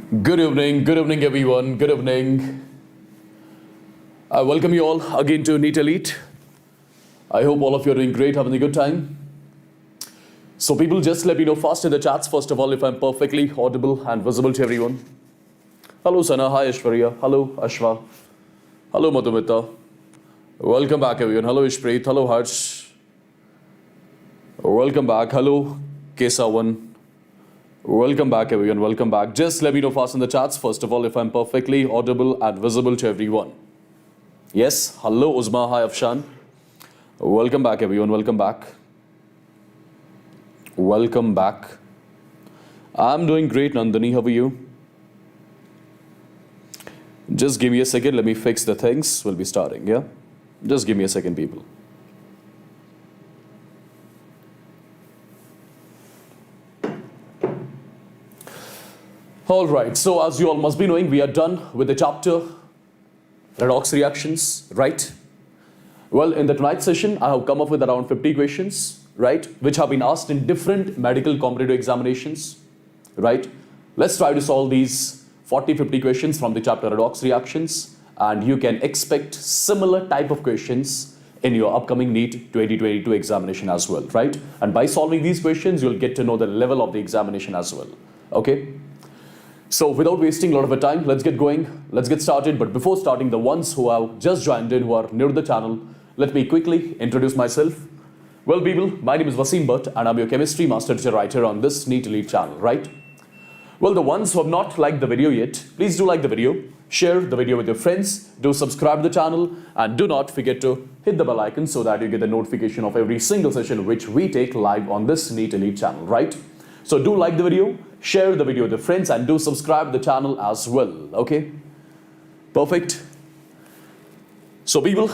Good evening everyone, good evening. I welcome you all again to NEET Elite. I hope all of you are doing great, having a good time. So people, just let me know fast in the chats first of all if I'm perfectly audible and visible to everyone. Hello Sana, hi Ashwarya, hello Ashwa, hello Madhumita. Welcome back everyone, hello Ishpreet, hello Harsh. Welcome back, hello Kesavan. Welcome back everyone, welcome back. Just let me know fast in the chats first of all if I'm perfectly audible and visible to everyone. Yes, hello Uzma, hi Afshan. Welcome back everyone, welcome back. Welcome back. I'm doing great Nandini, how are you? Just give me a second, let me fix the things. We'll be starting, yeah? Just give me a second people. Alright, so as you all must be knowing, we are done with the chapter Redox Reactions, right? Well, in the tonight's session, I have come up with around 50 questions, right? Which have been asked in different medical competitive examinations, right? Let's try to solve these 40-50 questions from the chapter Redox Reactions, and you can expect similar type of questions in your upcoming NEET 2022 examination as well, right? And by solving these questions, you'll get to know the level of the examination as well, okay? So without wasting a lot of our time, let's get going, let's get started. But before starting, the ones who have just joined in, who are new to the channel, let me quickly introduce myself. Well people, my name is Wassim and I'm your chemistry master teacher writer on this NEET Elite channel, right? Well, the ones who have not liked the video yet, please do like the video, share the video with your friends, do subscribe to the channel, and do not forget to hit the bell icon so that you get the notification of every single session which we take live on this NEET Elite channel, right? So do like the video, share the video with your friends, and do subscribe to the channel as well, okay? Perfect. So people,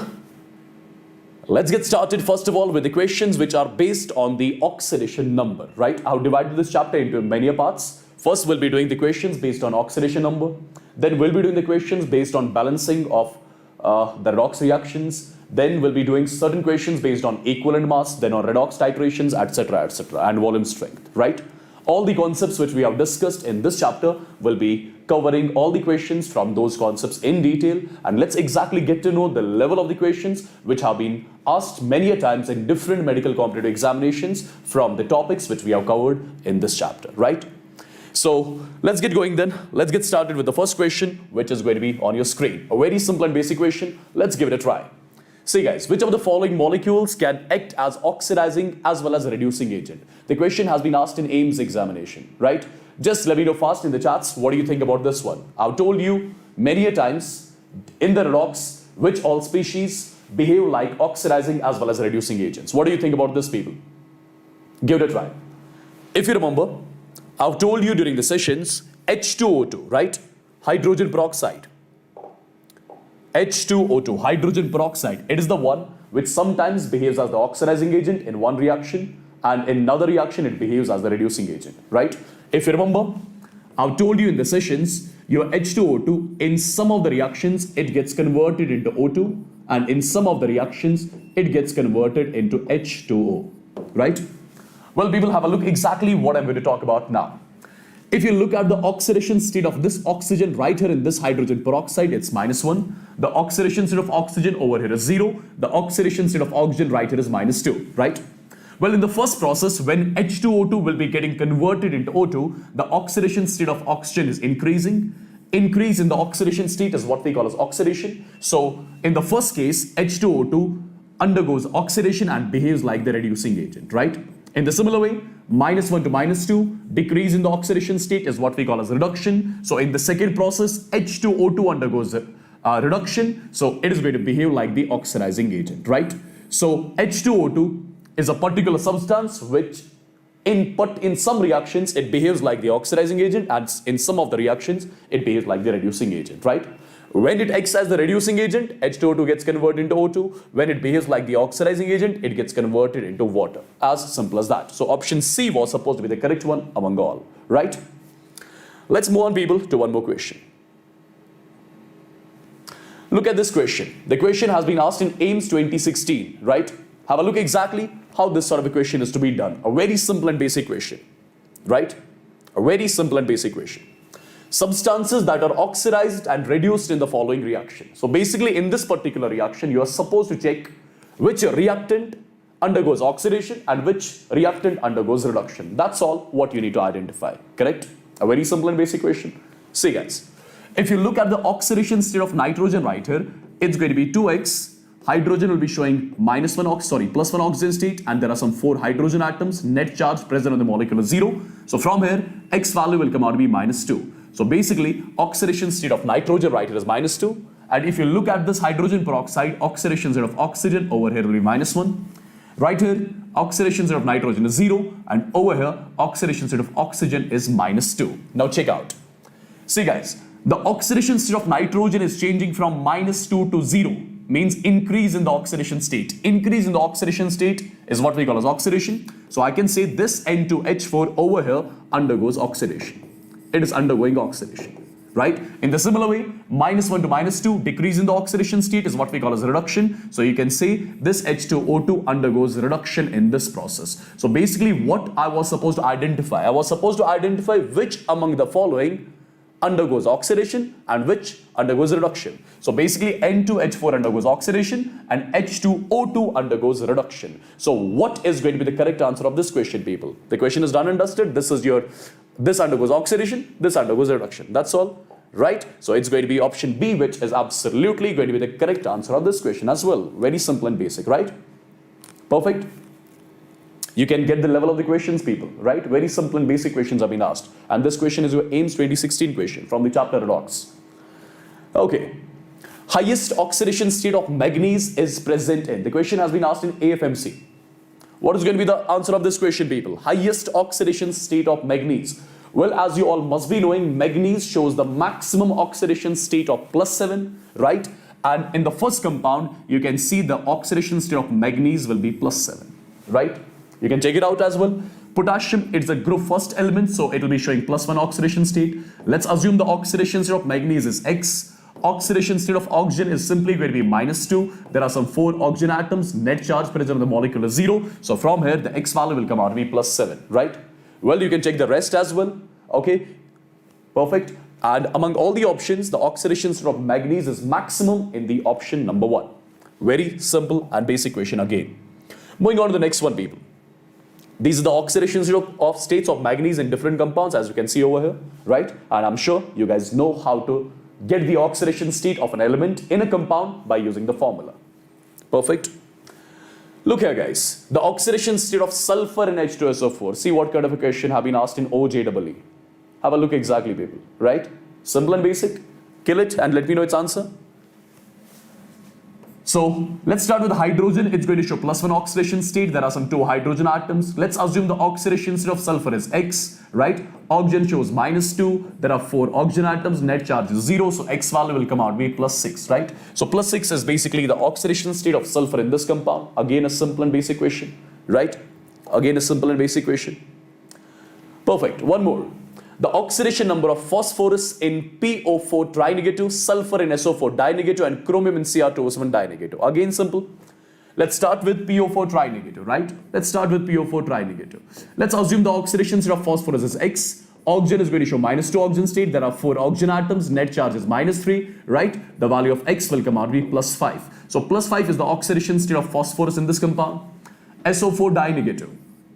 let's get started first of all with the questions which are based on the oxidation number, right? I've divided this chapter into many parts. First, we'll be doing the questions based on oxidation number. Then we'll be doing the questions based on balancing of the redox reactions. Then we'll be doing certain questions based on equivalent mass, then on redox titrations, etc., and volume strength, right? All the concepts which we have discussed in this chapter will be covering all the questions from those concepts in detail, and let's exactly get to know the level of the questions which have been asked many a times in different medical competitive examinations from the topics which we have covered in this chapter, right? So let's get going then. Let's get started with the first question, which is going to be on your screen. A very simple and basic question. Let's give it a try. See guys, which of the following molecules can act as oxidizing as well as a reducing agent? The question has been asked in AIMS examination, right? Just let me know fast in the chats, what do you think about this one? I've told you many a times in the redox, which all species behave like oxidizing as well as reducing agents. What do you think about this, people? Give it a try. If you remember, I've told you during the sessions, H2O2, right? Hydrogen peroxide. H2O2, hydrogen peroxide. It is the one which sometimes behaves as the oxidizing agent in one reaction, and in another reaction it behaves as the reducing agent, right? If you remember, I've told you in the sessions, your H2O2, in some of the reactions, it gets converted into O2, and in some of the reactions, it gets converted into H2O, right? Well, people, have a look exactly what I'm going to talk about now. If you look at the oxidation state of this oxygen right here in this hydrogen peroxide, it's -1. The oxidation state of oxygen over here is 0. The oxidation state of oxygen right here is -2, right? Well, in the first process, when H2O2 will be getting converted into O2, the oxidation state of oxygen is increasing. Increase in the oxidation state is what we call as oxidation. So in the first case, H2O2 undergoes oxidation and behaves like the reducing agent, right? In the similar way, -1 to -2, decrease in the oxidation state is what we call as reduction. So in the second process, H2O2 undergoes reduction. So it is going to behave like the oxidizing agent, right? So H2O2 is a particular substance which in some reactions, it behaves like the oxidizing agent, and in some of the reactions, it behaves like the reducing agent, right? When it acts as the reducing agent, H2O2 gets converted into O2. When it behaves like the oxidizing agent, it gets converted into water. As simple as that. So option C was supposed to be the correct one among all, right? Let's move on, people, to one more question. Look at this question. The question has been asked in AIMS 2016, right? Have a look exactly how this sort of a question is to be done. A very simple and basic question, right? A very simple and basic question. substances that are oxidized and reduced in the following reaction. So basically in this particular reaction, you are supposed to check which reactant undergoes oxidation and which reactant undergoes reduction. That's all what you need to identify, correct? A very simple and basic question. See guys, if you look at the oxidation state of nitrogen right here, it's going to be 2x. Hydrogen will be showing plus 1 oxygen state, and there are some 4 hydrogen atoms. Net charge present on the molecule is 0. So from here, x value will come out to be -2. So basically, oxidation state of nitrogen right here is -2. And if you look at this hydrogen peroxide, oxidation state of oxygen over here will be -1. Right here, oxidation state of nitrogen is 0. And over here, oxidation state of oxygen is -2. Now check out. See guys, the oxidation state of nitrogen is changing from -2 to 0. Means increase in the oxidation state. Increase in the oxidation state is what we call as oxidation. So I can say this N2H4 over here undergoes oxidation. It is undergoing oxidation, right? In the similar way, -1 to -2, decrease in the oxidation state is what we call as reduction. So you can say this H2O2 undergoes reduction in this process. So basically what I was supposed to identify, which among the following undergoes oxidation and which undergoes reduction. So basically N2H4 undergoes oxidation and H2O2 undergoes reduction. So what is going to be the correct answer of this question, people? The question is done and dusted. This undergoes oxidation, this undergoes reduction. That's all, right? So it's going to be option B, which is absolutely going to be the correct answer of this question as well. Very simple and basic, right? Perfect. You can get the level of the questions, people, right? Very simple and basic questions have been asked. And this question is your AIMS 2016 question from the chapter Redox. Okay. Highest oxidation state of manganese is present in. The question has been asked in AFMC. What is going to be the answer of this question, people? Highest oxidation state of manganese. Well, as you all must be knowing, manganese shows the maximum oxidation state of +7, right? And in the first compound, you can see the oxidation state of manganese will be +7, right? You can check it out as well. Potassium, it's a group first element, so it will be showing +1 oxidation state. Let's assume the oxidation state of manganese is X. Oxidation state of oxygen is simply going to be -2. There are some 4 oxygen atoms. Net charge present on the molecule is 0. So from here, the X value will come out to be +7, right? Well, you can check the rest as well. Okay, perfect. And among all the options, the oxidation state of manganese is maximum in the option number 1. Very simple and basic question again. Moving on to the next one, people. These are the oxidation of states of manganese in different compounds, as you can see over here, right? And I'm sure you guys know how to get the oxidation state of an element in a compound by using the formula. Perfect. Look here, guys. The oxidation state of sulfur in H2SO4. See what kind of a question have been asked in OJEE. Have a look exactly, people, right? Simple and basic. Kill it and let me know its answer. So let's start with the hydrogen. It's going to show +1 oxidation state. There are some 2 hydrogen atoms. Let's assume the oxidation state of sulfur is X, right? Oxygen shows -2. There are 4 oxygen atoms. Net charge is 0. So X value will come out to be +6, right? So +6 is basically the oxidation state of sulfur in this compound. Again, a simple and basic question, right? Again, a simple and basic question. Perfect. One more. The oxidation number of phosphorus in PO4 trinegative, sulfur in SO4 dinegative, and chromium in Cr2O7 dinegative. Again, simple. Let's start with PO4 trinegative, right? Let's start with PO4 trinegative. Let's assume the oxidation state of phosphorus is X. Oxygen is going to show -2 oxygen state. There are 4 oxygen atoms. Net charge is -3, right? The value of X will come out to be +5. So +5 is the oxidation state of phosphorus in this compound. SO4 dinegative.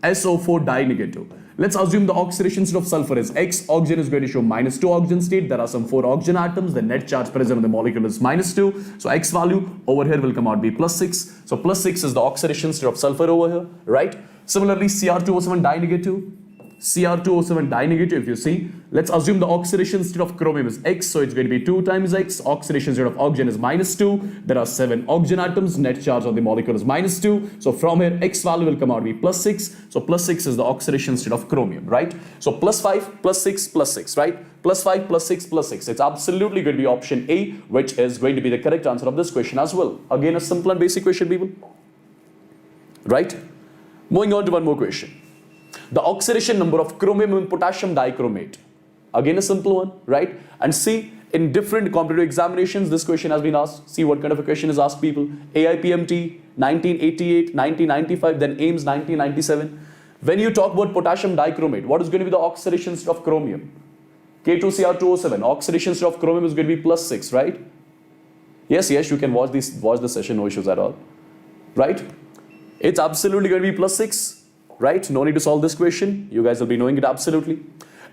SO4 dinegative. Let's assume the oxidation state of sulfur is X. Oxygen is going to show -2 oxygen state. There are some 4 oxygen atoms. The net charge present on the molecule is -2. So X value over here will come out to be +6. So +6 is the oxidation state of sulfur over here, right? Similarly, Cr2O7 dinegative. Cr2O7 dinegative, if you see, let's assume the oxidation state of chromium is X, so it's going to be 2 times X. Oxidation state of oxygen is -2. There are 7 oxygen atoms. Net charge of the molecule is -2. So from here, X value will come out to be +6. So +6 is the oxidation state of chromium, right? So +5, +6, +6, right? +5, +6, +6. It's absolutely going to be option A, which is going to be the correct answer of this question as well. Again, a simple and basic question, people. Right? Moving on to one more question. The oxidation number of chromium in potassium dichromate. Again, a simple one, right? And see, in different competitive examinations, this question has been asked. See what kind of a question is asked, people. AIPMT 1988, 1995, then AIMS 1997. When you talk about potassium dichromate, what is going to be the oxidation state of chromium? K2Cr2O7. Oxidation state of chromium is going to be +6, right? Yes, you can watch the session, no issues at all. Right? It's absolutely going to be +6, right? No need to solve this question. You guys will be knowing it absolutely.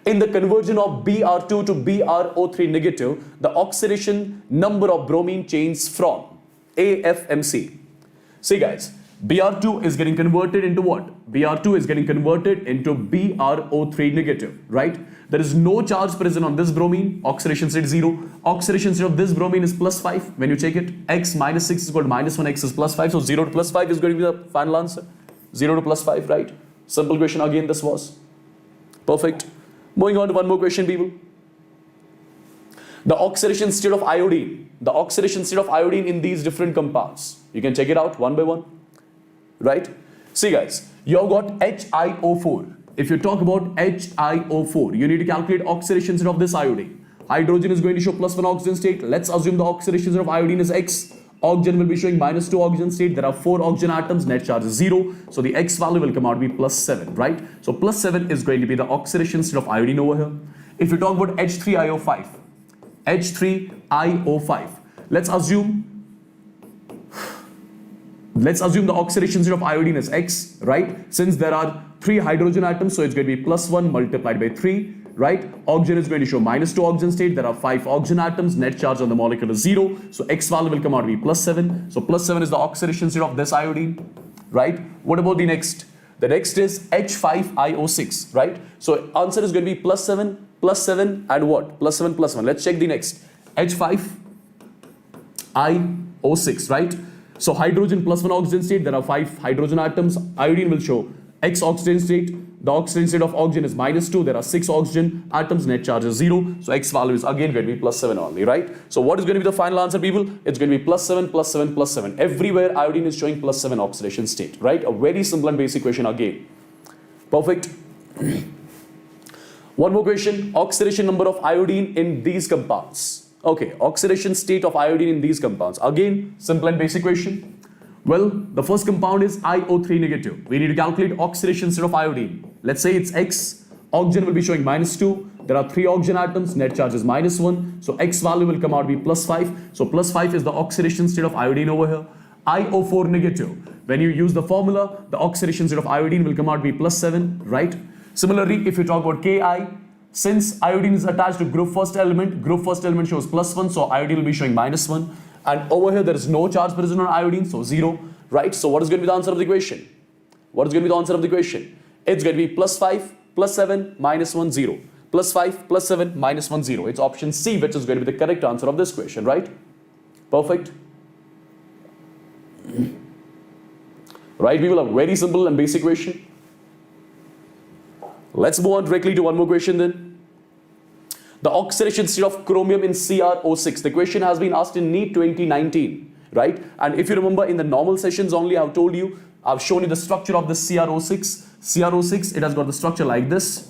In the conversion of Br2 to BrO3 negative, the oxidation number of bromine changes from AFMC. See guys, Br2 is getting converted into what? Br2 is getting converted into BrO3 negative, right? There is no charge present on this bromine, oxidation state 0. Oxidation state of this bromine is +5. When you check it, x minus 6 is equal to -1, x is +5. So 0 to +5 is going to be the final answer. 0 to +5, right? Simple question again this was. Perfect. Moving on to one more question, people. The oxidation state of iodine. The oxidation state of iodine in these different compounds. You can check it out one by one. Right? See guys, you have got HiO4. If you talk about HiO4, you need to calculate oxidation state of this iodine. Hydrogen is going to show +1 oxygen state. Let's assume the oxidation state of iodine is X. Oxygen will be showing -2 oxygen state. There are 4 oxygen atoms. Net charge is 0. So the X value will come out to be +7, right? So +7 is going to be the oxidation state of iodine over here. If you talk about H3IO5, H3IO5, let's assume the oxidation state of iodine is X, right? Since there are 3 hydrogen atoms, so it's going to be +1 multiplied by 3, right? Oxygen is going to show -2 oxygen state. There are 5 oxygen atoms. Net charge on the molecule is 0. So X value will come out to be +7. So +7 is the oxidation state of this iodine, right? What about the next? The next is H5IO6, right? So answer is going to be +7, +7 and what? +7, +1. Let's check the next. H5IO6, right? So hydrogen +1 oxygen state. There are 5 hydrogen atoms. Iodine will show X oxygen state. The oxygen state of oxygen is -2. There are 6 oxygen atoms. Net charge is 0. So X value is again going to be +7 only, right? So what is going to be the final answer, people? It's going to be +7, +7, +7. Everywhere iodine is showing +7 oxidation state, right? A very simple and basic question again. Perfect. One more question. Oxidation number of iodine in these compounds. Okay, oxidation state of iodine in these compounds. Again, simple and basic question. Well, the first compound is IO3 negative. We need to calculate oxidation state of iodine. Let's say it's X. Oxygen will be showing -2. There are 3 oxygen atoms. Net charge is -1. So X value will come out to be +5. So +5 is the oxidation state of iodine over here. IO4 negative. When you use the formula, the oxidation state of iodine will come out to be +7, right? Similarly, if you talk about Ki, since iodine is attached to group first element shows +1, so iodine will be showing -1. And over here, there is no charge present on iodine, so 0, right? So what is going to be the answer of the equation? What is going to be the answer of the equation? It's going to be +5, +7, -1, 0. +5, +7, -1, 0. It's option C, which is going to be the correct answer of this question, right? Perfect. Right, people, a very simple and basic question. Let's move on directly to one more question then. The oxidation state of chromium in CrO6. The question has been asked in NEET 2019, right? And if you remember in the normal sessions only, I've told you, I've shown you the structure of the CrO6. CrO6, it has got the structure like this.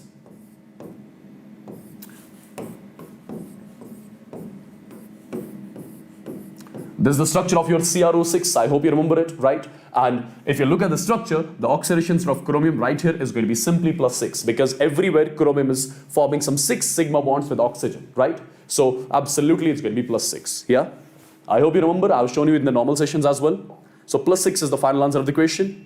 This is the structure of your CrO6. I hope you remember it, right? And if you look at the structure, the oxidation state of chromium right here is going to be simply +6 because everywhere chromium is forming some 6 sigma bonds with oxygen, right? So absolutely it's going to be +6. Yeah? I hope you remember. I've shown you in the normal sessions as well. So +6 is the final answer of the question.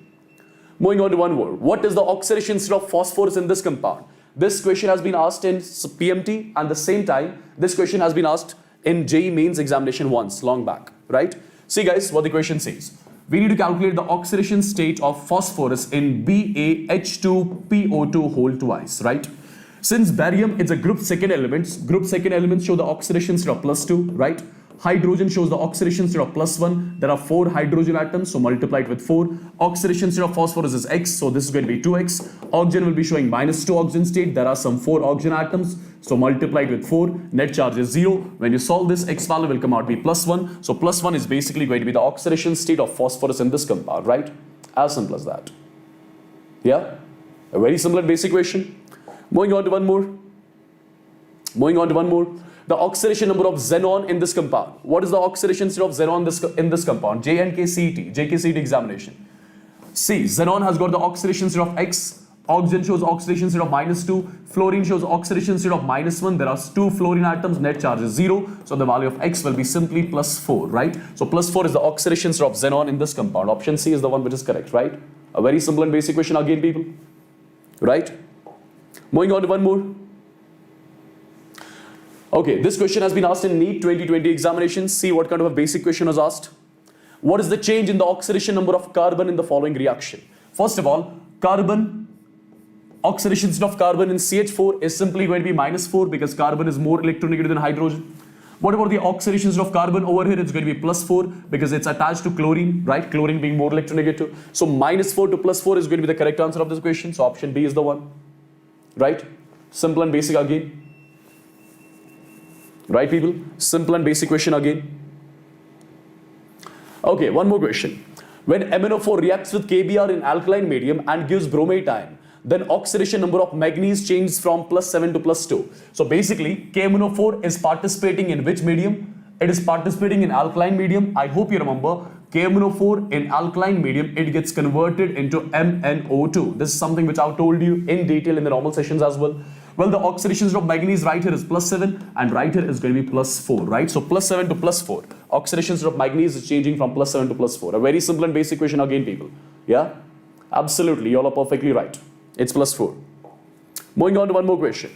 Moving on to one more. What is the oxidation state of phosphorus in this compound? This question has been asked in PMT, and the same time, this question has been asked in JEE Mains examination once, long back, right? See guys, what the question says. We need to calculate the oxidation state of phosphorus in BaH2PO2 whole twice, right? Since barium is a group second elements show the oxidation state of +2, right? Hydrogen shows the oxidation state of +1. There are 4 hydrogen atoms, so multiply it with 4. Oxidation state of phosphorus is X, so this is going to be 2X. Oxygen will be showing -2 oxygen state. There are some 4 oxygen atoms, so multiply it with 4. Net charge is 0. When you solve this, X value will come out to be +1. So +1 is basically going to be the oxidation state of phosphorus in this compound, right? As simple as that. Yeah? A very simple and basic question. Moving on to one more. The oxidation number of xenon in this compound. What is the oxidation state of xenon in this compound? JKCET examination. See, xenon has got the oxidation state of X. Oxygen shows oxidation state of -2. Fluorine shows oxidation state of -1. There are 2 fluorine atoms. Net charge is 0. So the value of X will be simply +4, right? So +4 is the oxidation state of xenon in this compound. Option C is the one which is correct, right? A very simple and basic question again, people. Right? Moving on to one more. Okay, this question has been asked in NEET 2020 examinations. See what kind of a basic question was asked. What is the change in the oxidation number of carbon in the following reaction? First of all, carbon, oxidation state of carbon in CH4 is simply going to be -4 because carbon is more electronegative than hydrogen. What about the oxidation state of carbon over here? It's going to be +4 because it's attached to chlorine, right? Chlorine being more electronegative. So -4 to +4 is going to be the correct answer of this question. So option B is the one, right? Simple and basic again. Right, people? Simple and basic question again. Okay, one more question. When MnO4 reacts with KBr in alkaline medium and gives bromate ion, then oxidation number of manganese changes from +7 to +2. So basically, KMnO4 is participating in which medium? It is participating in alkaline medium. I hope you remember, KMnO4 in alkaline medium, it gets converted into MnO2. This is something which I've told you in detail in the normal sessions as well. Well, the oxidation state of manganese right here is +7 and right here is going to be +4, right? So +7 to +4. Oxidation state of manganese is changing from +7 to +4. A very simple and basic question again, people. Yeah? Absolutely, you all are perfectly right. It's +4. Moving on to one more question.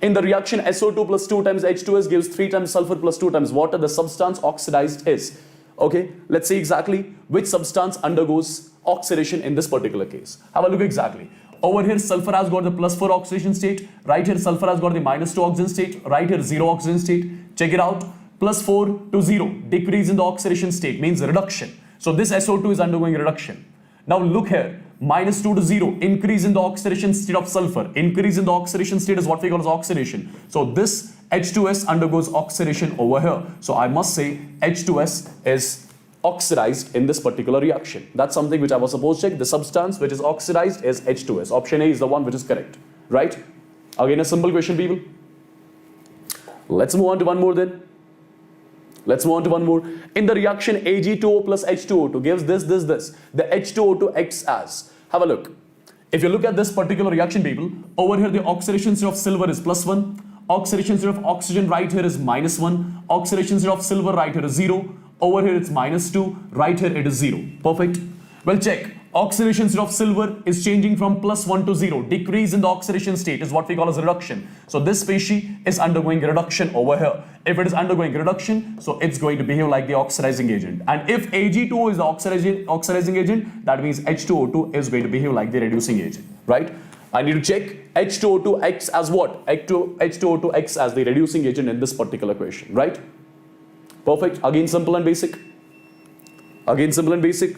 In the reaction SO2 plus 2 times H2S gives 3 times sulfur plus 2 times water, the substance oxidized is. Okay, let's see exactly which substance undergoes oxidation in this particular case. Have a look exactly. Over here, sulfur has got the +4 oxidation state. Right here, sulfur has got the -2 oxidation state. Right here, 0 oxidation state. Check it out. +4 to 0. Decrease in the oxidation state means reduction. So this SO2 is undergoing reduction. Now look here. -2 to 0. Increase in the oxidation state of sulfur. Increase in the oxidation state is what we call as oxidation. So this H2S undergoes oxidation over here. So I must say H2S is oxidized in this particular reaction. That's something which I was supposed to check. The substance which is oxidized is H2S. Option A is the one which is correct, right? Again, a simple question, people. Let's move on to one more then. Let's move on to one more. In the reaction Ag2O plus H2O2 gives this. The H2O2 acts as. Have a look. If you look at this particular reaction, people, over here the oxidation state of silver is +1. Oxidation state of oxygen right here is -1. Oxidation state of silver right here is 0. Over here it's -2, right here it is 0. Perfect. Well, check. Oxidation state of silver is changing from +1 to 0. Decrease in the oxidation state is what we call as reduction. So this species is undergoing reduction over here. If it is undergoing reduction, so it's going to behave like the oxidizing agent. And if Ag2O is the oxidizing agent, that means H2O2 is going to behave like the reducing agent, right? I need to check H2O2 acts as what? H2O2 acts as the reducing agent in this particular question, right? Perfect. Again, simple and basic. Again, simple and basic.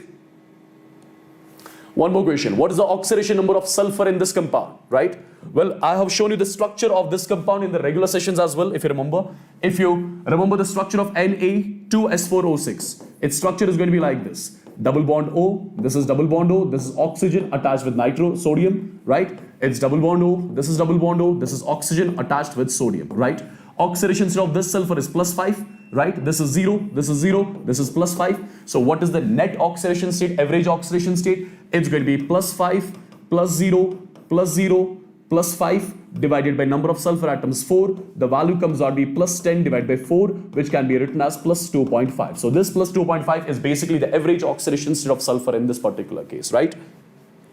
One more question. What is the oxidation number of sulfur in this compound, right? Well, I have shown you the structure of this compound in the regular sessions as well, if you remember. If you remember the structure of Na2S4O6, its structure is going to be like this. Double bond O, this is double bond O, this is oxygen attached with sodium, right? It's double bond O, this is double bond O, this is oxygen attached with sodium, right? Oxidation state of this sulfur is +5, right? This is 0, this is 0, this is +5. So what is the net oxidation state, average oxidation state? It's going to be +5, +0, +0, +5 divided by number of sulfur atoms 4. The value comes out to be +10 divided by 4, which can be written as +2.5. So this +2.5 is basically the average oxidation state of sulfur in this particular case, right?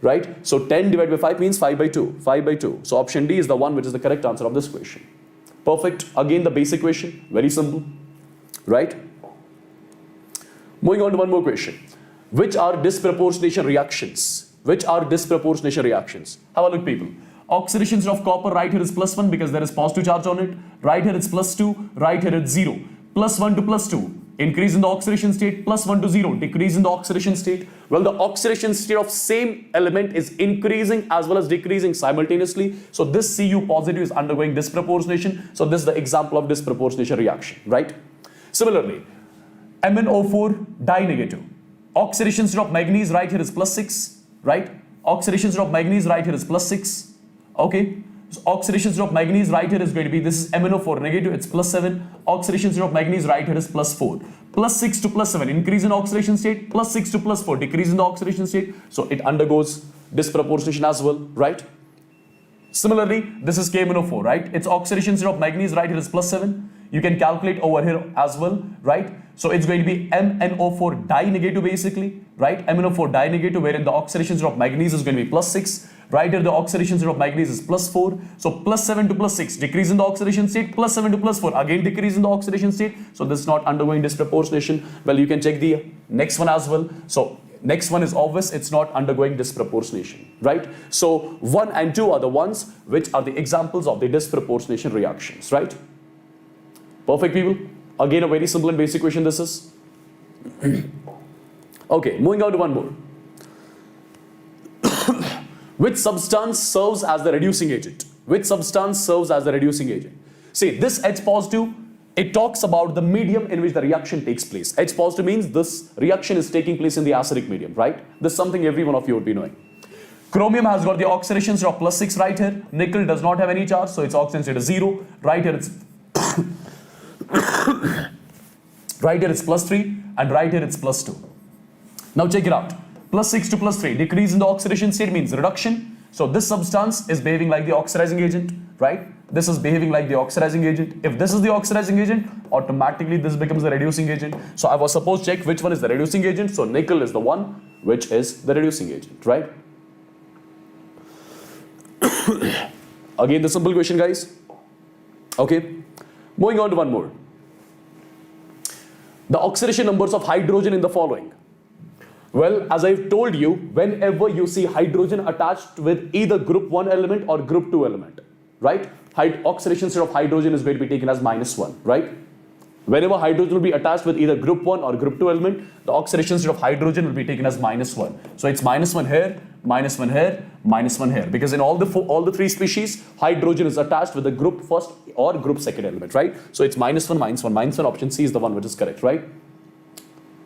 Right? So 10 divided by 5 means 5 by 2. 5 by 2. So option D is the one which is the correct answer of this question. Perfect. Again, the basic question. Very simple. Right? Moving on to one more question. Which are disproportionation reactions? Which are disproportionation reactions? Have a look, people. Oxidation of copper right here is +1 because there is positive charge on it. Right here it's +2. Right here it's 0. +1 to +2. Increase in the oxidation state. +1 to 0. Decrease in the oxidation state. Well, the oxidation state of same element is increasing as well as decreasing simultaneously. So this Cu positive is undergoing disproportionation. So this is the example of disproportionation reaction, right? Similarly, MnO4 di-negative. Oxidation state of manganese right here is +6, right? Oxidation state of manganese right here is +6. Okay. So oxidation state of manganese right here is going to be, this is MnO4 negative, it's +7. Oxidation state of manganese right here is +4. +6 to +7, increase in oxidation state. +6 to +4, decrease in the oxidation state. So it undergoes disproportionation as well, right? Similarly, this is KMnO4, right? Its oxidation state of manganese right here is +7. You can calculate over here as well, right? So it's going to be MnO4 di-negative basically, right? MnO4 di-negative, wherein the oxidation state of manganese is going to be +6. Right here the oxidation state of manganese is +4. So +7 to +6, decrease in the oxidation state, +7 to +4, again decrease in the oxidation state. So this is not undergoing disproportionation. Well, you can check the next one as well. So next one is obvious, it's not undergoing disproportionation, right? So 1 and 2 are the ones which are the examples of the disproportionation reactions, right? Perfect, people. Again, a very simple and basic question this is. Okay, moving on to one more. Which substance serves as the reducing agent? Which substance serves as the reducing agent? See, this H positive, it talks about the medium in which the reaction takes place. H positive means this reaction is taking place in the acidic medium, right? This is something every one of you would be knowing. Chromium has got the oxidation state of +6 right here. Nickel does not have any charge, so its oxidation state is 0. Right here it's right here it's +3, and right here it's +2. Now check it out. +6 to +3, decrease in the oxidation state means reduction. So this substance is behaving like the oxidizing agent, right? This is behaving like the oxidizing agent. If this is the oxidizing agent, automatically this becomes the reducing agent. So I was supposed to check which one is the reducing agent. So nickel is the one which is the reducing agent, right? Again, the simple question, guys. Okay, moving on to one more. The oxidation numbers of hydrogen in the following. Well, as I've told you, whenever you see hydrogen attached with either group 1 element or group 2 element, right? Oxidation state of hydrogen is going to be taken as -1, right? Whenever hydrogen will be attached with either group 1 or group 2 element, the oxidation state of hydrogen will be taken as -1. So it's -1 here, -1 here, -1 here. Because in all the three species, hydrogen is attached with the group first or group second element, right? So it's -1, -1, -1. Option C is the one which is correct, right?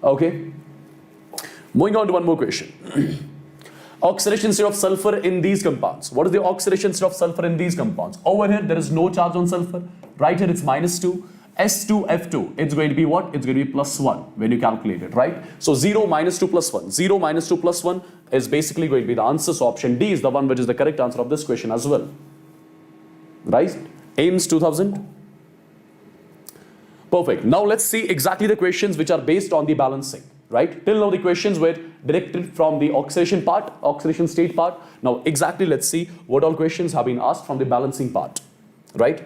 Okay. Moving on to one more question. Oxidation state of sulfur in these compounds. What is the oxidation state of sulfur in these compounds? Over here, there is no charge on sulfur. Right here, it's -2. S2F2, it's going to be what? It's going to be +1 when you calculate it, right? So 0, -2, +1. 0, -2, +1 is basically going to be the answer. So option D is the one which is the correct answer of this question as well. Right? AIMS 2000. Perfect. Now let's see exactly the questions which are based on the balancing. Right? Till now the questions were directed from the oxidation part, oxidation state part. Now exactly let's see what all questions have been asked from the balancing part. Right?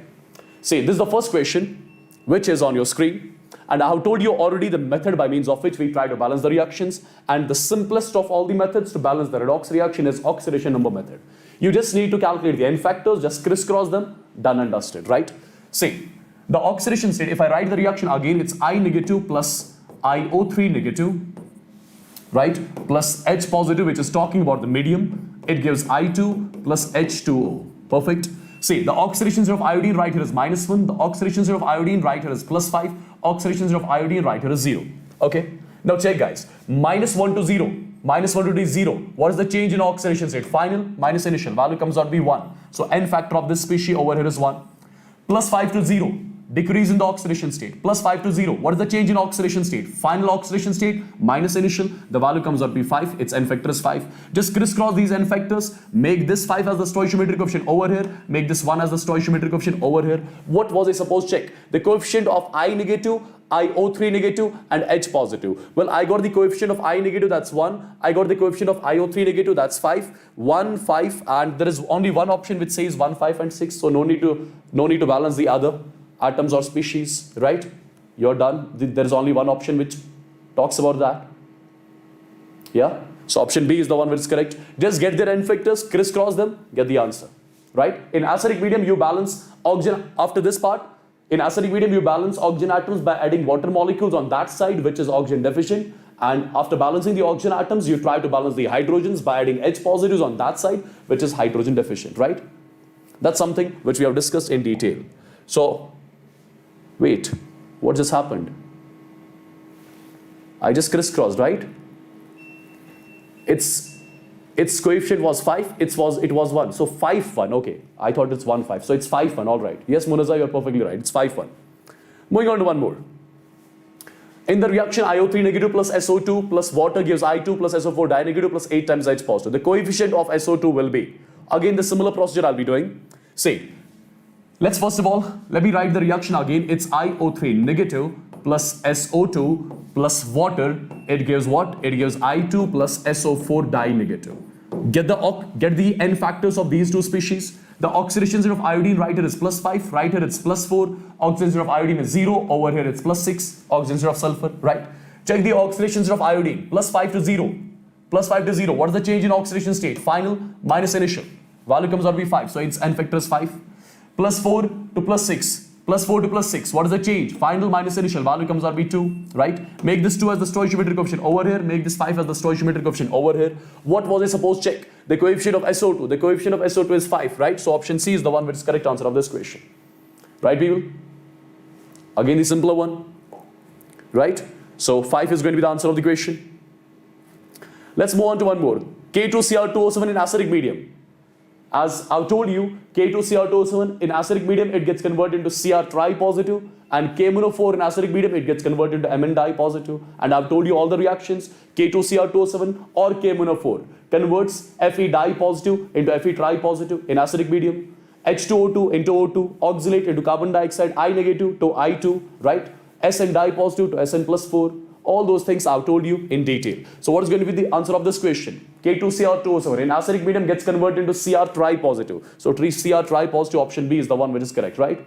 See, this is the first question which is on your screen, and I have told you already the method by means of which we try to balance the reactions, and the simplest of all the methods to balance the redox reaction is oxidation number method. You just need to calculate the N factors, just crisscross them, done and dusted, right? See, the oxidation state, if I write the reaction again, it's I negative plus IO3 negative, right, plus H positive, which is talking about the medium. It gives I2 plus H2O. Perfect. See, the oxidation state of iodine right here is -1. The oxidation state of iodine right here is +5. Oxidation state of iodine right here is 0. Okay. Now check, guys. -1 to 0. -1 to D 0. What is the change in oxidation state? Final minus initial. Value comes out to be 1. So N factor of this species over here is 1. +5 to 0. Decrease in the oxidation state. +5 to 0. What is the change in oxidation state? Final oxidation state minus initial. The value comes out to be 5. Its N factor is 5. Just crisscross these N factors. Make this 5 as the stoichiometric coefficient over here. Make this 1 as the stoichiometric coefficient over here. What was I supposed to check? The coefficient of I negative, IO3 negative, and H positive. Well, I got the coefficient of I negative, that's 1. I got the coefficient of IO3 negative, that's 5. 1, 5, and there is only one option which says 1, 5, and 6. So no need to balance the other atoms or species, right? You're done. There is only one option which talks about that. Yeah? So option B is the one which is correct. Just get their N factors, crisscross them, get the answer, right? In acidic medium, you balance oxygen after this part. In acidic medium, you balance oxygen atoms by adding water molecules on that side, which is oxygen deficient. And after balancing the oxygen atoms, you try to balance the hydrogens by adding H positives on that side, which is hydrogen deficient, right? That's something which we have discussed in detail. So, wait, what just happened? I just crisscrossed, right? Its coefficient was 5, it was 1. So 5, 1, okay. I thought it's 1, 5. So it's 5, 1, all right. Yes, Munaza, you're perfectly right. It's 5, 1. Moving on to one more. In the reaction, IO3 negative plus SO2 plus water gives I2 plus SO4 di negative plus 8 times H positive. The coefficient of SO2 will be, again the similar procedure I'll be doing. See, let's first of all, let me write the reaction again. It's IO3 negative plus SO2 plus water. It gives what? It gives I2 plus SO4 di negative. Get the N factors of these two species. The oxidation state of iodine right here is plus 5, right here it's plus 4. Oxidation state of iodine is 0, over here it's plus 6. Oxidation state of sulfur, right? Check the oxidation state of iodine, plus 5 to 0. Plus 5 to 0. What is the change in oxidation state? Final minus initial. Value comes out to be 5, so its N factor is 5. Plus 4 to plus 6. Plus 4 to plus 6. What is the change? Final minus initial. Value comes out to be 2, right? Make this 2 as the stoichiometric coefficient over here. Make this 5 as the stoichiometric coefficient over here. What was I supposed to check? The coefficient of SO2. The coefficient of SO2 is 5, right? So option C is the one which is correct answer of this question. Right, people? Again, the simpler one. Right? So 5 is going to be the answer of the question. Let's move on to one more. K2Cr2O7 in acidic medium. As I've told you, K2Cr2O7 in acidic medium, it gets converted into Cr tri-positive, and KMnO4 in acidic medium, it gets converted into Mn di-positive. And I've told you all the reactions, K2Cr2O7 or KMnO4 converts Fe di-positive into Fe tri-positive in acidic medium, H2O2 into O2, oxalate into carbon dioxide, I negative to I2, right? Sn di-positive to Sn plus 4. All those things I've told you in detail. So what is going to be the answer of this question? K2Cr2O7 in acidic medium gets converted into Cr tri-positive. So Cr tri-positive, option B is the one which is correct, right?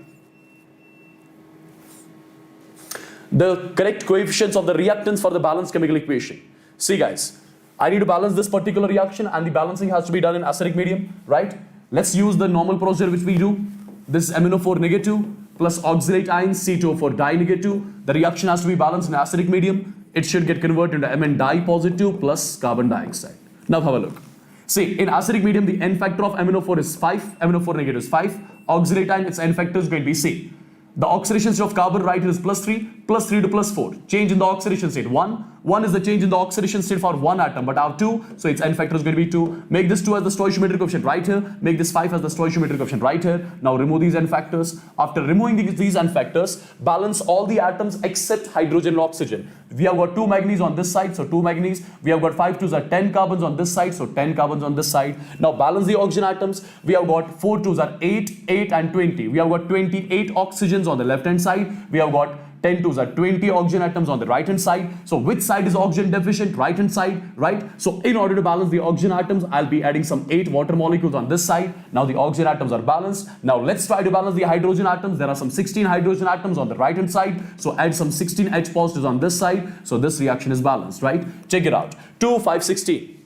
The correct coefficients of the reactants for the balanced chemical equation. See guys, I need to balance this particular reaction and the balancing has to be done in acidic medium, right? Let's use the normal procedure which we do. This is MnO4 negative plus oxalate ions C2O4 di negative. The reaction has to be balanced in acidic medium. It should get converted into Mn di positive plus carbon dioxide. Now have a look. See, in acidic medium, the N factor of MnO4 is 5, MnO4 negative is 5. Oxalate ion, its N factor is going to be C. The oxidation state of carbon right here is plus 3 to plus 4. Change in the oxidation state. 1 is the change in the oxidation state for one atom, but I have 2, so its N factor is going to be 2. Make this 2 as the stoichiometric coefficient right here. Make this 5 as the stoichiometric coefficient right here. Now remove these N factors. After removing these N factors, balance all the atoms except hydrogen and oxygen. We have got 2 manganese on this side, so 2 manganese. We have got 5 2s are 10 carbons on this side, so 10 carbons on this side. Now balance the oxygen atoms. We have got 4 2s are 8, 8 and 20. We have got 28 oxygens on the left hand side. We have got 10 2s are 20 oxygen atoms on the right hand side. So which side is oxygen deficient? Right hand side, right? So in order to balance the oxygen atoms, I'll be adding some 8 water molecules on this side. Now the oxygen atoms are balanced. Now let's try to balance the hydrogen atoms. There are some 16 hydrogen atoms on the right hand side. So add some 16 H positives on this side. So this reaction is balanced, right? Check it out. 2 5 16.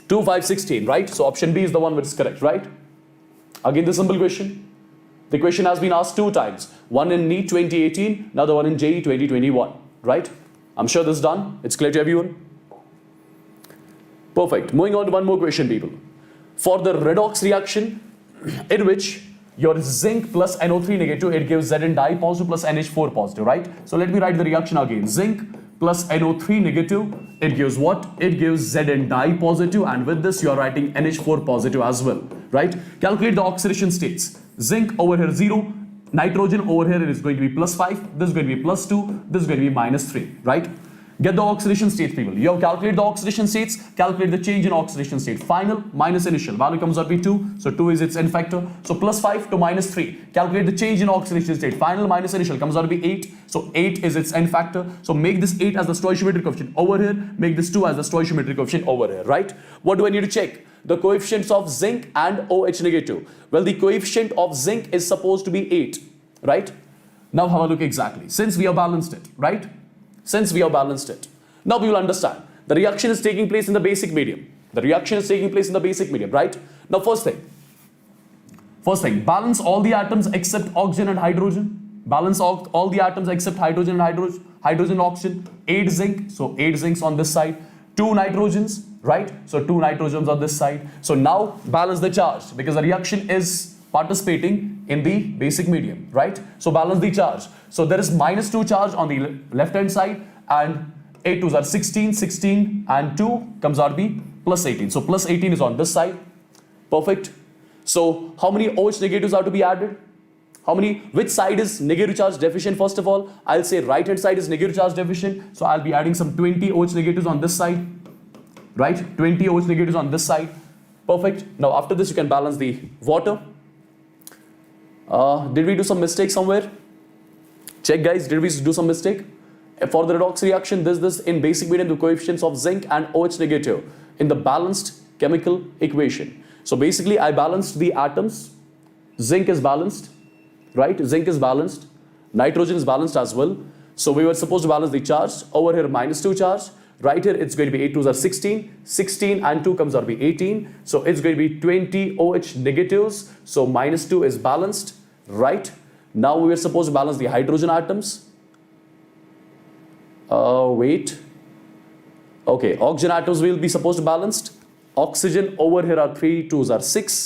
2 5 16, right? So option B is the one which is correct, right? Again, the simple question. The question has been asked 2 times. One in NEET 2018, another one in JEE 2021, right? I'm sure this is done. It's clear to everyone? Perfect. Moving on to one more question, people. For the redox reaction, in which your zinc plus NO3 negative, it gives Zn di positive plus NH4 positive, right? So let me write the reaction again. Zinc plus NO3 negative, it gives what? It gives Zn di positive, and with this you are writing NH4 positive as well, right? Calculate the oxidation states. Zinc over here 0, nitrogen over here is going to be plus 5, this is going to be plus 2, this is going to be minus 3, right? Get the oxidation states, people. You have calculated the oxidation states, calculate the change in oxidation state. Final minus initial, value comes out to be 2, so 2 is its N factor. So plus 5 to minus 3, calculate the change in oxidation state. Final minus initial comes out to be 8, so 8 is its N factor. So make this 8 as the stoichiometric coefficient over here, make this 2 as the stoichiometric coefficient over here, right? What do I need to check? The coefficients of zinc and OH negative. Well, the coefficient of zinc is supposed to be 8, right? Now have a look exactly. Since we have balanced it, right? Since we have balanced it. Now we will understand. The reaction is taking place in the basic medium. The reaction is taking place in the basic medium, right? Now first thing, balance all the atoms except oxygen and hydrogen. Balance all the atoms except hydrogen and hydrogen, oxygen. 8 zinc, so 8 zincs on this side. 2 nitrogens, right? So 2 nitrogens on this side. So now balance the charge because the reaction is participating in the basic medium, right? So balance the charge. So there is minus 2 charge on the left hand side, and 8 2s are 16, 16 and 2 comes out to be plus 18. So plus 18 is on this side. Perfect. So how many OH negatives are to be added? How many? Which side is negative charge deficient? First of all, I'll say right hand side is negative charge deficient. So I'll be adding some 20 OH negatives on this side, right? 20 OH negatives on this side. Perfect. Now after this, you can balance the water. Did we do some mistake somewhere? Check, guys. Did we do some mistake? For the redox reaction, this in basic medium, the coefficients of zinc and OH negative in the balanced chemical equation. So basically, I balanced the atoms. Zinc is balanced. Right, zinc is balanced, nitrogen is balanced as well. So we were supposed to balance the charge. Over here, -2 charge. Right here, it's going to be 8 2s are 16. 16 and 2 comes out to be 18. So it's going to be 20 OH negatives. So -2 is balanced. Right. Now we are supposed to balance the hydrogen atoms. Wait. Okay, oxygen atoms will be supposed to balanced. Oxygen over here are 3 2s are 6.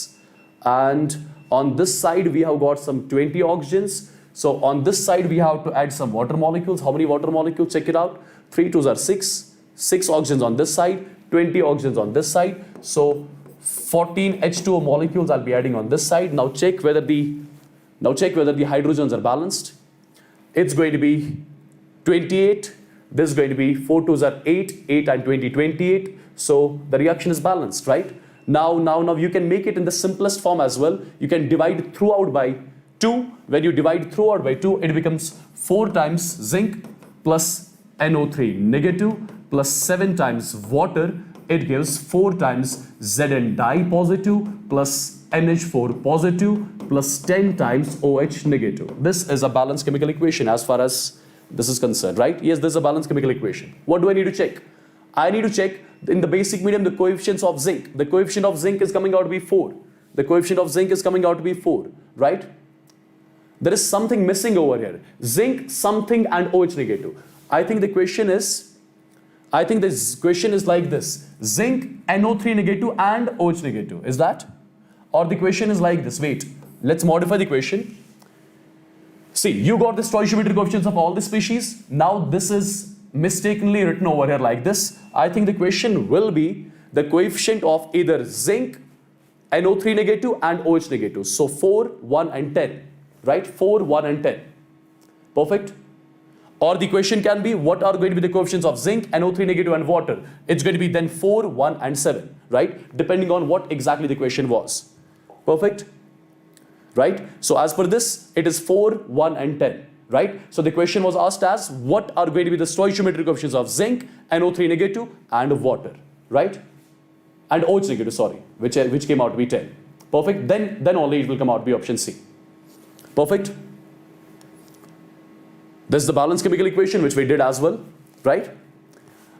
And on this side, we have got some 20 oxygens. So on this side, we have to add some water molecules. How many water molecules? Check it out. 3 2s are 6. 6 oxygens on this side. 20 oxygens on this side. So 14 H2O molecules I'll be adding on this side. Now check whether the hydrogens are balanced. It's going to be 28. This is going to be 4 2s are 8. 8 and 20, 28. So the reaction is balanced, right? Now you can make it in the simplest form as well. You can divide throughout by 2. When you divide throughout by 2, it becomes 4 times zinc plus NO3 negative plus 7 times water. It gives 4 times Zn di positive plus NH4 positive plus 10 times OH negative. This is a balanced chemical equation as far as this is concerned, right? Yes, this is a balanced chemical equation. What do I need to check? I need to check in the basic medium the coefficients of zinc. The coefficient of zinc is coming out to be 4. The coefficient of zinc is coming out to be 4, right? There is something missing over here. Zinc, something and OH negative. I think this question is like this. Zinc, NO3 negative and OH negative. Is that? Or the question is like this. Wait, let's modify the question. See, you got the stoichiometric coefficients of all the species. Now this is mistakenly written over here like this. I think the question will be the coefficient of either zinc, NO3 negative and OH negative. So 4, 1 and 10, right? 4, 1 and 10. Perfect. Or the question can be what are going to be the coefficients of zinc, NO3 negative and water. It's going to be then 4, 1 and 7, right? Depending on what exactly the question was. Perfect. Right? So as per this, it is 4, 1 and 10. Right? So the question was asked as what are going to be the stoichiometric coefficients of zinc, NO3 negative and water, right? And OH negative, sorry, which came out to be 10. Perfect. Then only it will come out to be option C. Perfect. This is the balanced chemical equation which we did as well, right?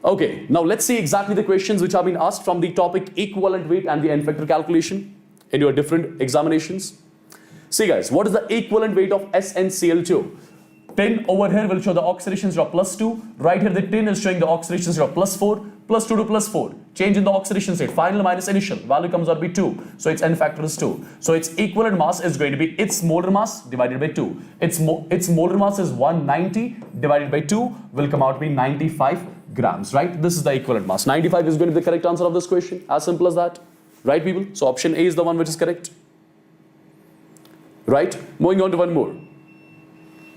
Okay, now let's see exactly the questions which have been asked from the topic equivalent weight and the N factor calculation in your different examinations. See guys, what is the equivalent weight of SnCl2? Tin over here will show the oxidation state of +2. Right here the tin is showing the oxidation state of +4. +2 to +4. Change in the oxidation state. Final minus initial. Value comes out to be 2. So its N factor is 2. So its equivalent mass is going to be its molar mass divided by 2. Its molar mass is 190 divided by 2 will come out to be 95 grams. Right? This is the equivalent mass. 95 is going to be the correct answer of this question. As simple as that. Right people? So option A is the one which is correct. Right? Moving on to one more.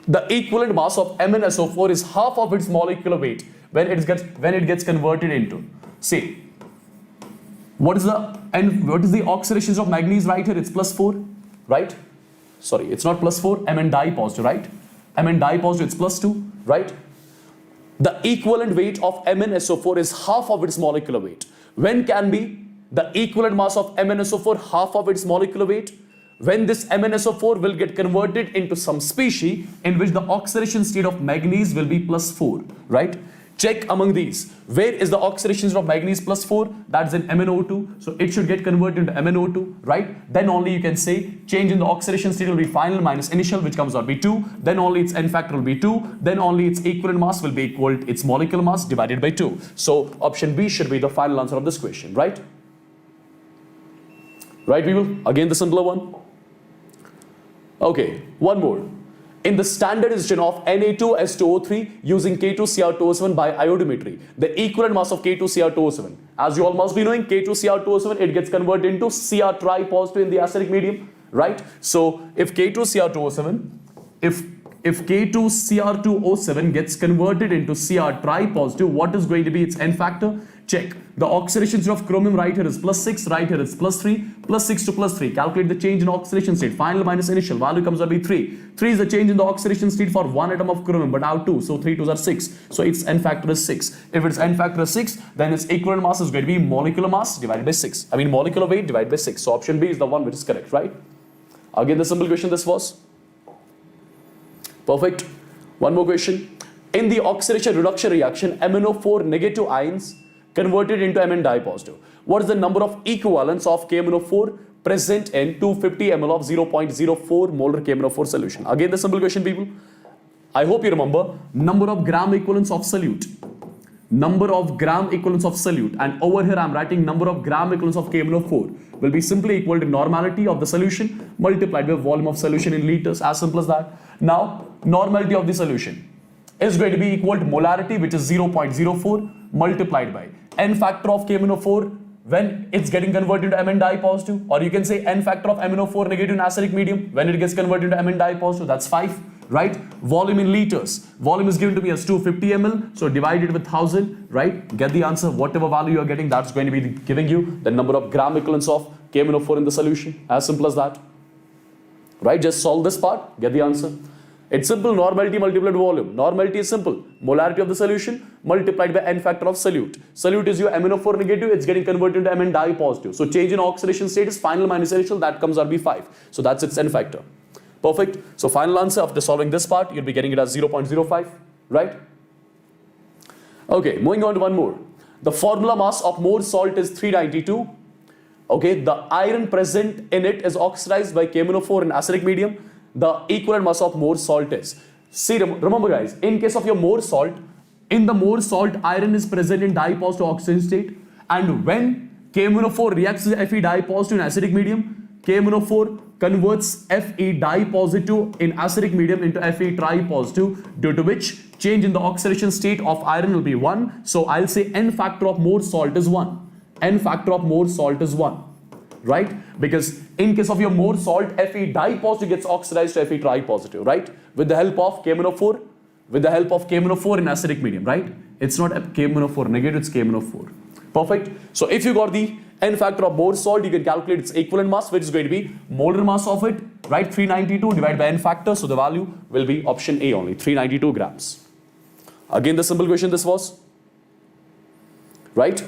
The equivalent mass of MnSO4 is half of its molecular weight when it gets converted into. See, what is the oxidation of manganese right here? It's +4, right? Sorry, it's not +4. Mn di positive, right? Mn di positive, it's +2, right? The equivalent weight of MnSO4 is half of its molecular weight. When can be the equivalent mass of MnSO4 half of its molecular weight? When this MnSO4 will get converted into some species in which the oxidation state of manganese will be +4, right? Check among these. Where is the oxidation state of manganese +4? That's in MnO2. So it should get converted into MnO2, right? Then only you can say change in the oxidation state will be final minus initial, which comes out to be 2. Then only its N factor will be 2. Then only its equivalent mass will be equal to its molecular mass divided by 2. So option B should be the final answer of this question, right? Right people? Again the simpler one. Okay, one more. In the standardization of Na2S2O3 using K2Cr2O7 by iodometry, the equivalent mass of K2Cr2O7. As you all must be knowing, K2Cr2O7, it gets converted into Cr tri positive in the acidic medium, right? So if K2Cr2O7, if K2Cr2O7 gets converted into Cr tri-positive, what is going to be its N factor? Check. The oxidation state of chromium right here is +6, right here is +3, +6 to +3. Calculate the change in oxidation state. Final minus initial value comes out to be 3. 3 is the change in the oxidation state for one atom of chromium, but now 2. So 3 2s are 6. So its N factor is 6. If its N factor is 6, then its equivalent mass is going to be molecular mass divided by 6. I mean molecular weight divided by 6. So option B is the one which is correct, right? Again, the simple question this was. Perfect. One more question. In the oxidation reduction reaction, MnO4 negative ions converted into Mn dipositive. What is the number of equivalents of KMnO4 present in 250 ml of 0.04 molar KMnO4 solution? Again, the simple question, people. I hope you remember number of gram equivalents of solute. Number of gram equivalents of solute, and over here I am writing number of gram equivalents of KMnO4 will be simply equal to normality of the solution multiplied by volume of solution in liters. As simple as that. Now, normality of the solution is going to be equal to molarity, which is 0.04 multiplied by N factor of KMnO4 when it's getting converted into Mn dipositive, or you can say N factor of MnO4 negative in acidic medium when it gets converted into Mn dipositive. That's 5, right? Volume in liters. Volume is given to me as 250 ml, so divided with 1000, right? Get the answer. Whatever value you're getting, that's going to be giving you the number of gram equivalents of KMnO4 in the solution. As simple as that, right? Just solve this part, get the answer. It's simple. Normality multiplied volume. Normality is simple. Molarity of the solution multiplied by N factor of solute. Solute is your MnO4 negative. It's getting converted into Mn dipositive. So change in oxidation state is final minus initial. That comes out to be 5. So that's its N factor. Perfect. So final answer after solving this part, you'll be getting it as 0.05. Right? Okay. Moving on to one more. The formula mass of more salt is 392. Okay. The iron present in it is oxidized by KMnO4 in acidic medium. The equivalent mass of more salt is. See, remember guys, in case of your more salt, in the more salt, iron is present in dipositive oxidation state, and when KMnO4 reacts with Fe dipositive in acidic medium, KMnO4 converts Fe dipositive in acidic medium into Fe tripositive, due to which change in the oxidation state of iron will be 1. So I'll say N factor of more salt is 1. N factor of more salt is 1. Right? Because in case of your more salt, Fe dipositive gets oxidized to Fe tripositive, right? With the help of KMnO4, in acidic medium, right? It's not KMnO4 negative, it's KMnO4. Perfect. So if you got the N factor of more salt, you can calculate its equivalent mass, which is going to be molar mass of it, right? 392 divided by N factor. So the value will be option A only, 392 grams. Again, the simple question this was, right?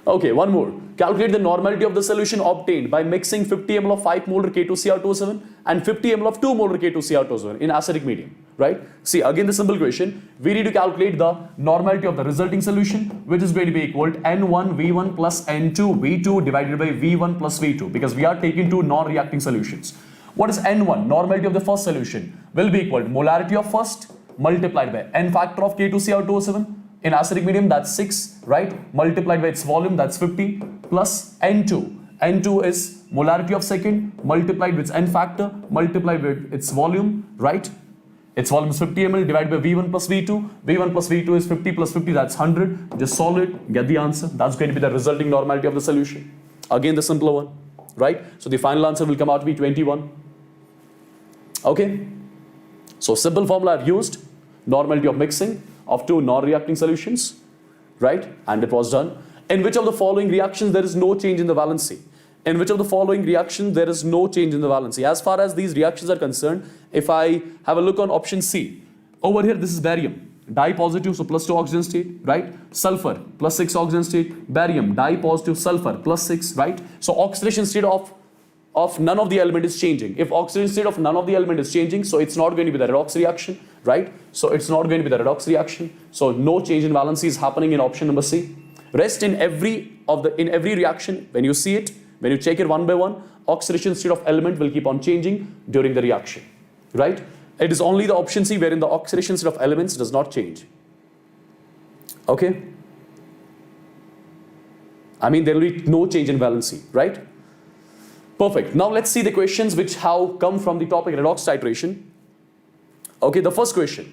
Okay, one more. Calculate the normality of the solution obtained by mixing 50 ml of 5 molar K2Cr2O7 and 50 ml of 2 molar K2Cr2O7 in acidic medium, right? See, again the simple question, we need to calculate the normality of the resulting solution, which is going to be equal to N1 V1 plus N2 V2 divided by V1 plus V2, because we are taking two non-reacting solutions. What is N1? Normality of the first solution will be equal to molarity of first multiplied by N factor of K2Cr2O7. In acidic medium, that's 6, right? Multiplied by its volume, that's 50, plus N2. N2 is molarity of second, multiplied with its N factor, multiplied with its volume, right? Its volume is 50 ml, divided by V1 plus V2. V1 plus V2 is 50 plus 50, that's 100. Just solve it, get the answer. That's going to be the resulting normality of the solution. Again, the simpler one, right? So the final answer will come out to be 21. Okay? So simple formula I've used, normality of mixing of two non-reacting solutions, right? And it was done. In which of the following reactions there is no change in the valency? In which of the following reactions there is no change in the valency? As far as these reactions are concerned, if I have a look on option C, over here this is barium, dipositive, so +2 oxygen state, right? Sulfur, +6 oxygen state, barium, dipositive, sulfur, +6, right? So oxidation state of none of the element is changing. If oxidation state of none of the element is changing, so it's not going to be the redox reaction, right? So it's not going to be the redox reaction. So no change in valency is happening in option number C. Rest in every reaction, when you see it, when you check it one by one, oxidation state of element will keep on changing during the reaction, right? It is only the option C wherein the oxidation state of elements does not change. Okay? I mean, there will be no change in valency, right? Perfect. Now let's see the questions which have come from the topic redox titration. Okay, the first question.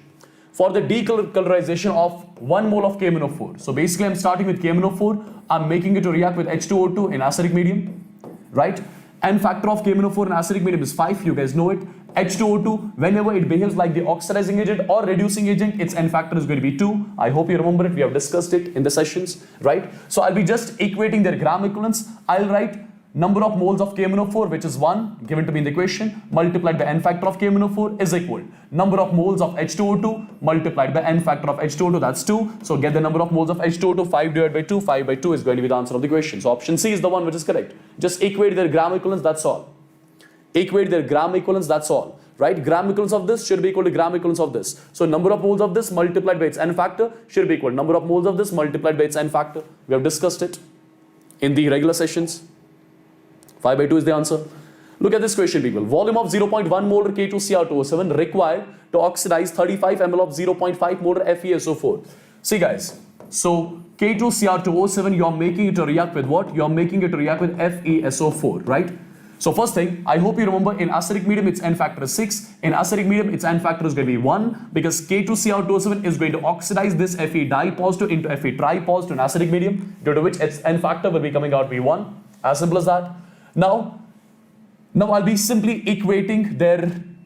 For the decolorization of 1 mole of KMnO4. So basically I'm starting with KMnO4. I'm making it to react with H2O2 in acidic medium. Right? N factor of KMnO4 in acidic medium is 5, you guys know it. H2O2, whenever it behaves like the oxidizing agent or reducing agent, its N factor is going to be 2. I hope you remember it, we have discussed it in the sessions, right? So I'll be just equating their gram equivalents. I'll write number of moles of KMnO4, which is 1, given to me in the equation, multiplied by N factor of KMnO4 is equal. Number of moles of H2O2 multiplied by N factor of H2O2, that's 2. So get the number of moles of H2O2, 5 divided by 2, 5 by 2 is going to be the answer of the equation. So option C is the one which is correct. Just equate their gram equivalents, that's all. Equate their gram equivalents, that's all. Right? Gram equivalents of this should be equal to gram equivalents of this. So number of moles of this multiplied by its N factor should be equal to number of moles of this multiplied by its N factor. We have discussed it in the regular sessions. 5 by 2 is the answer. Look at this question, people. Volume of 0.1 molar K2Cr2O7 required to oxidize 35 ml of 0.5 molar FeSO4. See guys, so K2Cr2O7, you are making it to react with what? You are making it to react with FeSO4, right? So first thing, I hope you remember in acidic medium its N factor is 6. In acidic medium its N factor is going to be 1 because K2Cr2O7 is going to oxidize this Fe dipositive into Fe tripositive in acidic medium, due to which its N factor will be coming out to be 1. As simple as that. Now I'll be simply equating their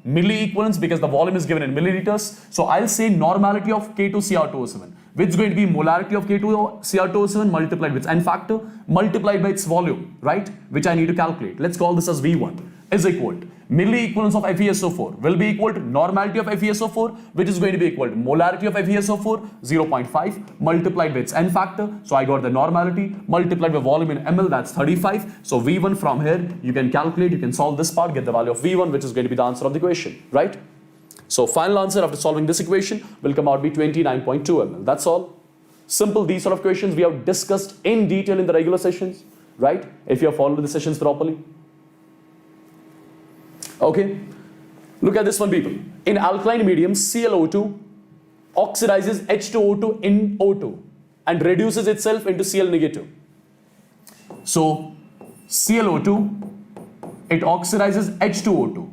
milli equivalents because the volume is given in milliliters. So I'll say normality of K2Cr2O7, which is going to be molarity of K2Cr2O7 multiplied with N factor multiplied by its volume, right? Which I need to calculate. Let's call this as V1 is equal to milli equivalents of FeSO4 will be equal to normality of FeSO4, which is going to be equal to molarity of FeSO4 0.5 multiplied by its N factor. So I got the normality multiplied by volume in ml, that's 35. So V1 from here you can calculate, you can solve this part, get the value of V1, which is going to be the answer of the equation, right? So final answer after solving this equation will come out to be 29.2 ml. That's all. Simple. These sort of questions we have discussed in detail in the regular sessions, right? If you have followed the sessions properly. Okay. Look at this one, people. In alkaline medium, ClO2 oxidizes H2O2 in O2 and reduces itself into Cl negative. So ClO2, it oxidizes H2O2.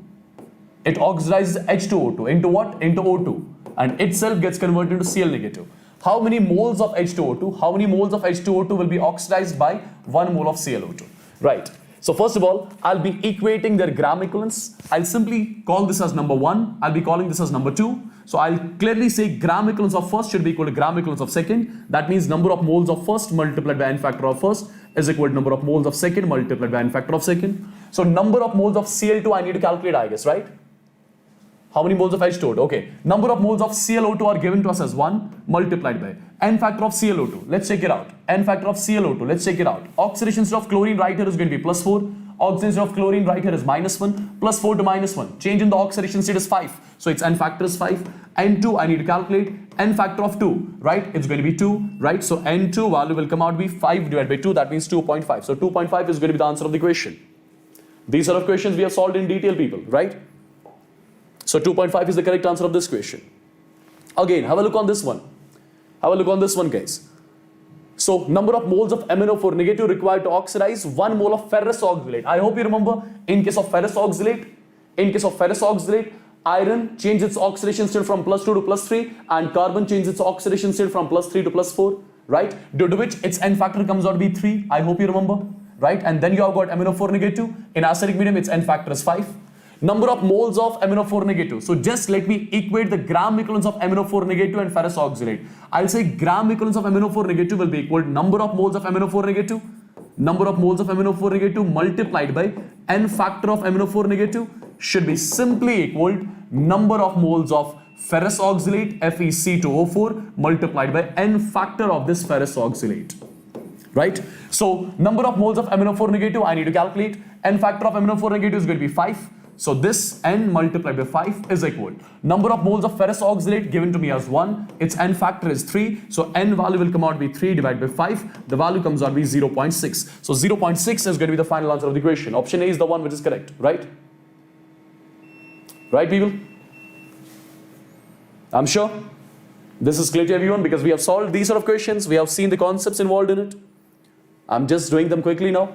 It oxidizes H2O2 into what? Into O2, and itself gets converted into Cl negative. How many moles of H2O2? How many moles of H2O2 will be oxidized by 1 mole of ClO2? Right. So first of all, I'll be equating their gram equivalents. I'll simply call this as number 1. I'll be calling this as number 2. So I'll clearly say gram equivalents of first should be equal to gram equivalents of second. That means number of moles of first multiplied by N factor of first is equal to number of moles of second multiplied by N factor of second. So number of moles of Cl2 I need to calculate, I guess, right? How many moles of H2O2? Okay. Number of moles of ClO2 are given to us as 1 multiplied by N factor of ClO2. Let's check it out. N factor of ClO2. Let's check it out. Oxidation state of chlorine right here is going to be +4. Oxidation state of chlorine right here is -1. +4 to -1. Change in the oxidation state is 5. So its N factor is 5. N2 I need to calculate. N factor of 2, right? It's going to be 2, right? So N2 value will come out to be 5 divided by 2. That means 2.5. So 2.5 is going to be the answer of the equation. These sort of questions we have solved in detail, people, right? So 2.5 is the correct answer of this question. Again, have a look on this one. Have a look on this one, guys. So number of moles of MnO4 negative required to oxidize 1 mole of ferrous oxalate. I hope you remember, in case of ferrous oxalate, iron changed its oxidation state from +2 to +3 and carbon changed its oxidation state from +3 to +4, right? Due to which its N factor comes out to be 3. I hope you remember, right? And then you have got MnO4 negative. In acidic medium, its N factor is 5. Number of moles of MnO4 negative. So just let me equate the gram equivalents of MnO4 negative and ferrous oxalate. I'll say gram equivalents of MnO4 negative will be equal to number of moles of MnO4 negative. Number of moles of MnO4 negative multiplied by N factor of MnO4 negative should be simply equal to number of moles of ferrous oxalate FeC2O4 multiplied by N factor of this ferrous oxalate. Right? So number of moles of MnO4 negative I need to calculate. N factor of MnO4 negative is going to be 5. So this N multiplied by 5 is equal. Number of moles of ferrous oxalate given to me as 1. Its N factor is 3. So N value will come out to be 3 divided by 5. The value comes out to be 0.6. So 0.6 is going to be the final answer of the equation. Option A is the one which is correct, right? Right, people? I'm sure this is clear to everyone because we have solved these sort of questions. We have seen the concepts involved in it. I'm just doing them quickly now.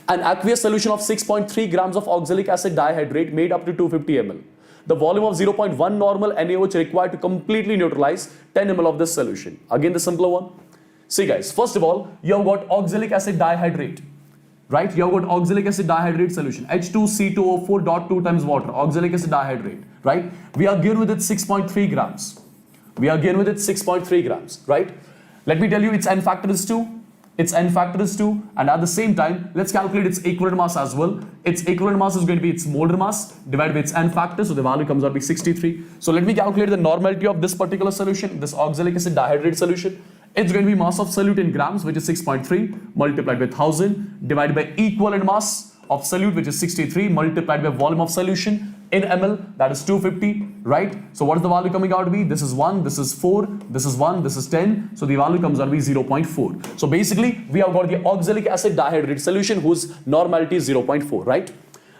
An aqueous solution of 6.3 grams of oxalic acid dihydrate made up to 250 ml. The volume of 0.1 normal NaOH required to completely neutralize 10 ml of this solution. Again, the simpler one. See guys, first of all, you have got oxalic acid dihydrate, right? You have got oxalic acid dihydrate solution, H2C2O4.2 times water, oxalic acid dihydrate, right? We are given with it 6.3 grams. We are given with it 6.3 grams, right? Let me tell you its n factor is 2. Its n factor is 2, and at the same time, let's calculate its equivalent mass as well. Its equivalent mass is going to be its molar mass divided by its n factor, so the value comes out to be 63. So let me calculate the normality of this particular solution, this oxalic acid dihydrate solution. It's going to be mass of solute in grams, which is 6.3, multiplied by 1000, divided by equivalent mass of solute, which is 63, multiplied by volume of solution in ml, that is 250, right? So what is the value coming out to be? This is 1, this is 4, this is 1, this is 10. So the value comes out to be 0.4. So basically, we have got the oxalic acid dihydrate solution whose normality is 0.4, right?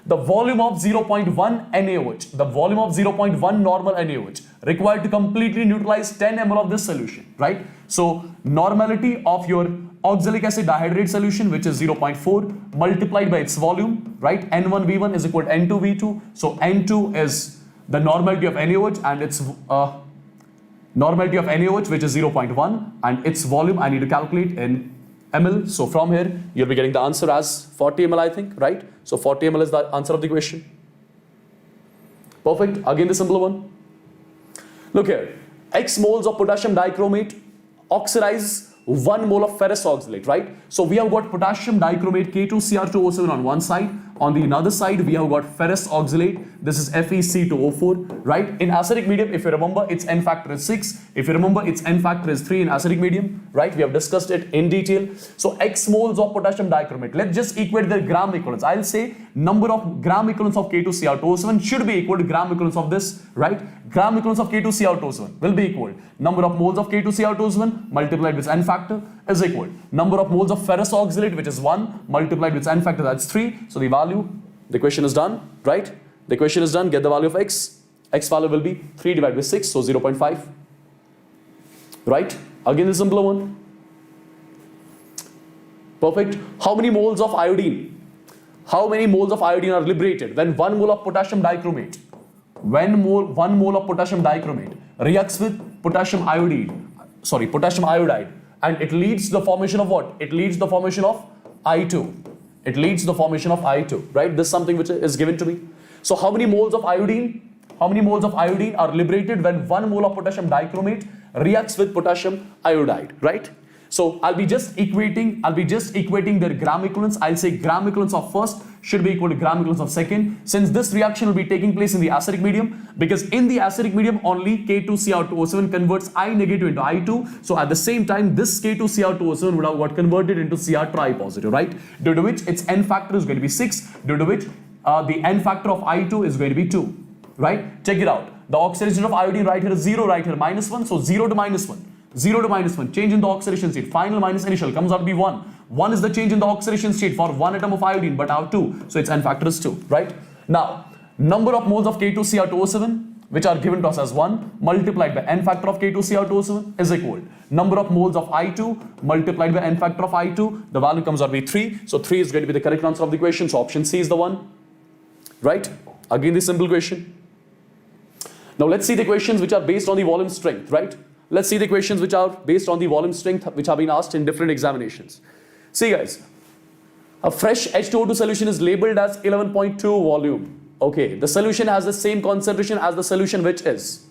The volume of 0.1 NaOH, the volume of 0.1 normal NaOH required to completely neutralize 10 ml of this solution, right? So normality of your oxalic acid dihydrate solution, which is 0.4 multiplied by its volume, right? N1V1 is equal to N2V2. So N2 is the normality of NaOH and its normality of NaOH, which is 0.1, and its volume I need to calculate in ml. So from here, you'll be getting the answer as 40 ml, I think, right? So 40 ml is the answer of the question. Perfect. Again, the simpler one. Look here. X moles of potassium dichromate oxidize 1 mole of ferrous oxalate, right? So we have got potassium dichromate K2Cr2O7 on one side. On the other side, we have got ferrous oxalate. This is FeC2O4, right? In acidic medium, if you remember, its N factor is 6. If you remember, its N factor is 3 in acidic medium, right? We have discussed it in detail. So X moles of potassium dichromate. Let's just equate their gram equivalents. I'll say number of gram equivalents of K2Cr2O7 should be equal to gram equivalents of this, right? Gram equivalents of K2Cr2O7 will be equal. Number of moles of K2Cr2O7 multiplied with N factor is equal. Number of moles of ferrous oxalate, which is 1, multiplied with N factor, that's 3. So the value, the question is done, right? The question is done. Get the value of X. X value will be 3 divided by 6, so 0.5. Right? Again, the simpler one. Perfect. How many moles of iodine? How many moles of iodine are liberated when 1 mole of potassium dichromate? When 1 mole of potassium dichromate reacts with potassium iodide, and it leads to the formation of what? It leads to the formation of I2. It leads to the formation of I2, right? This is something which is given to me. So how many moles of iodine? How many moles of iodine are liberated when 1 mole of potassium dichromate reacts with potassium iodide, right? So I'll be just equating their gram equivalents. I'll say gram equivalents of first should be equal to gram equivalents of second, since this reaction will be taking place in the acidic medium, because in the acidic medium only K2Cr2O7 converts I negative into I2. So at the same time, this K2Cr2O7 would have got converted into Cr tri positive, right? Due to which its N factor is going to be 6, due to which the N factor of I2 is going to be 2, right? Check it out. The oxidation of iodine right here is 0, right here -1, so 0 to -1. 0 to -1, change in the oxidation state, final minus initial comes out to be 1. 1 is the change in the oxidation state for 1 atom of iodine, but out 2, so its N factor is 2, right? Now, number of moles of K2Cr2O7, which are given to us as 1, multiplied by N factor of K2Cr2O7 is equal. Number of moles of I2 multiplied by N factor of I2, the value comes out to be 3, so 3 is going to be the correct answer of the question, so option C is the one, right? Again, the simple question. Now, let's see the questions which are based on the volume strength, right? Let's see the questions which are based on the volume strength, which have been asked in different examinations. See guys, a fresh H2O2 solution is labeled as 11.2 volume. Okay, the solution has the same concentration as the solution which is.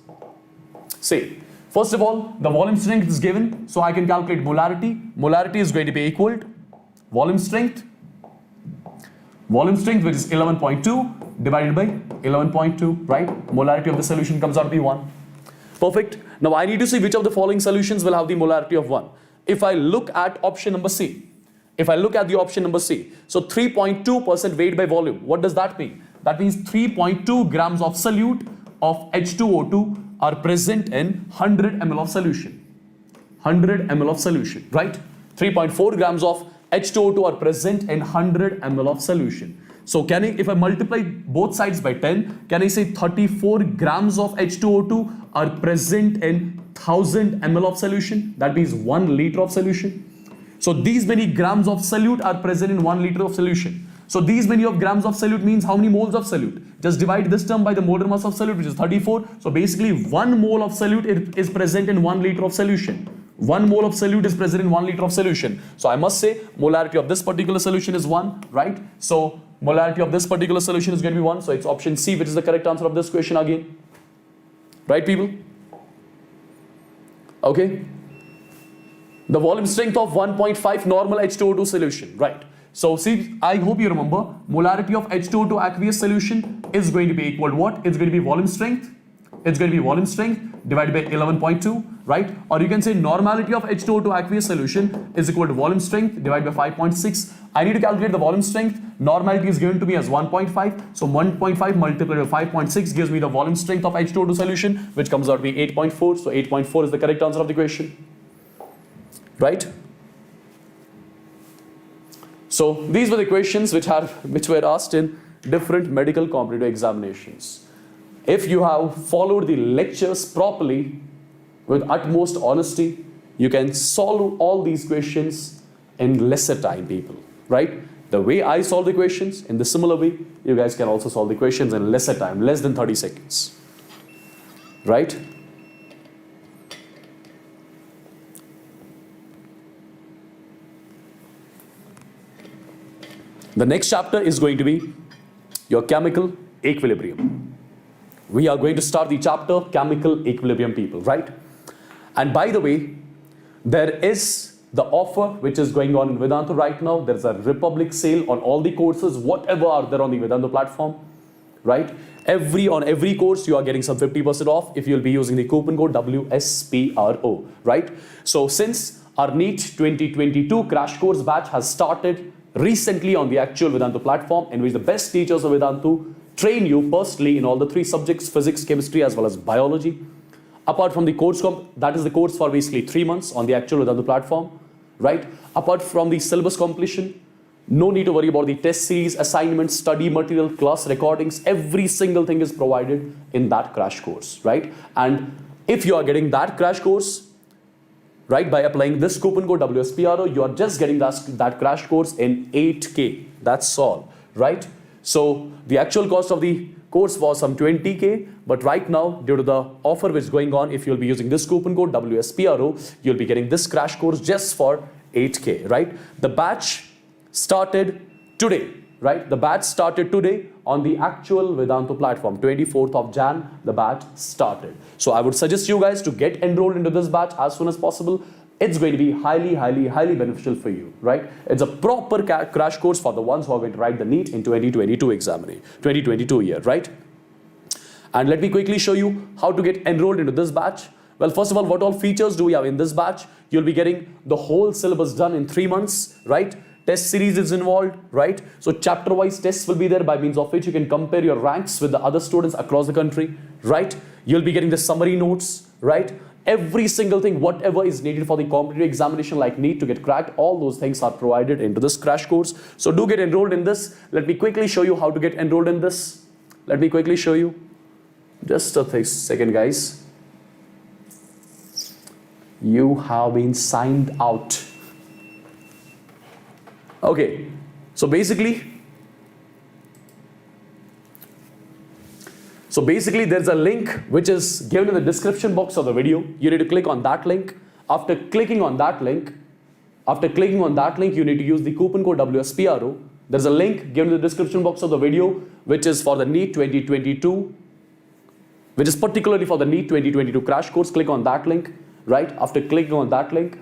See, first of all, the volume strength is given, so I can calculate molarity. Molarity is going to be equal to volume strength, which is 11.2 divided by 11.2, right? Molarity of the solution comes out to be 1. Perfect. Now I need to see which of the following solutions will have the molarity of 1. If I look at option number C, so 3.2% weight by volume, what does that mean? That means 3.2 grams of solute of H2O2 are present in 100 ml of solution. 100 ml of solution, right? 3.4 grams of H2O2 are present in 100 ml of solution. So can I, if I multiply both sides by 10, can I say 34 grams of H2O2 are present in 1000 ml of solution? That means 1 liter of solution. So these many grams of solute are present in 1 liter of solution. So these many of grams of solute means how many moles of solute? Just divide this term by the molar mass of solute, which is 34. So basically 1 mole of solute is present in 1 liter of solution. 1 mole of solute is present in 1 liter of solution. So I must say molarity of this particular solution is 1, right? So molarity of this particular solution is going to be 1. So it's option C, which is the correct answer of this question again. Right, people? Okay. The volume strength of 1.5 normal H2O2 solution, right? So see, I hope you remember, molarity of H2O2 aqueous solution is going to be equal to what? It's going to be volume strength. It's going to be volume strength divided by 11.2, right? Or you can say normality of H2O2 aqueous solution is equal to volume strength divided by 5.6. I need to calculate the volume strength. Normality is given to me as 1.5. So 1.5 multiplied by 5.6 gives me the volume strength of H2O2 solution, which comes out to be 8.4. So 8.4 is the correct answer of the question, right? So these were the questions which were asked in different medical competitive examinations. If you have followed the lectures properly, with utmost honesty, you can solve all these questions in lesser time, people, right? The way I solve the questions, in the similar way, you guys can also solve the questions in lesser time, less than 30 seconds, right? The next chapter is going to be your chemical equilibrium. We are going to start the chapter chemical equilibrium, people, right? And by the way, there is the offer which is going on in Vedantu right now. There is a Republic sale on all the courses, whatever are there on the Vedantu platform, right? On every course, you are getting some 50% off if you'll be using the coupon code WSPRO, right? So since our NEET 2022 crash course batch has started recently on the actual Vedantu platform, in which the best teachers of Vedantu train you personally in all the 3 subjects, physics, chemistry, as well as biology. Apart from the course, that is the course for basically 3 months on the actual Vedantu platform, right? Apart from the syllabus completion, no need to worry about the test series, assignments, study material, class recordings. Every single thing is provided in that crash course, right? And if you are getting that crash course, right, by applying this coupon code WSPRO, you are just getting that crash course in 8K. That's all, right? So the actual cost of the course was some 20K, but right now, due to the offer which is going on, if you'll be using this coupon code WSPRO, you'll be getting this crash course just for 8K, right? The batch started today, right? The batch started today on the actual Vedantu platform. 24th of Jan, the batch started. So I would suggest you guys to get enrolled into this batch as soon as possible. It's going to be highly, highly, highly beneficial for you, right? It's a proper crash course for the ones who are going to write the NEET in 2022 year, right? And let me quickly show you how to get enrolled into this batch. Well, first of all, what all features do we have in this batch? You'll be getting the whole syllabus done in 3 months, right? Test series is involved, right? So chapter-wise tests will be there, by means of which you can compare your ranks with the other students across the country, right? You'll be getting the summary notes, right? Every single thing, whatever is needed for the competitive examination like NEET to get cracked, all those things are provided into this crash course. So do get enrolled in this. Let me quickly show you how to get enrolled in this. Let me quickly show you. Just a second, guys. You have been signed out. Okay, so basically there's a link which is given in the description box of the video. You need to click on that link. After clicking on that link, you need to use the coupon code WSPRO. There's a link given in the description box of the video which is for the NEET 2022, which is particularly for the NEET 2022 crash course. Click on that link, right? After clicking on that link,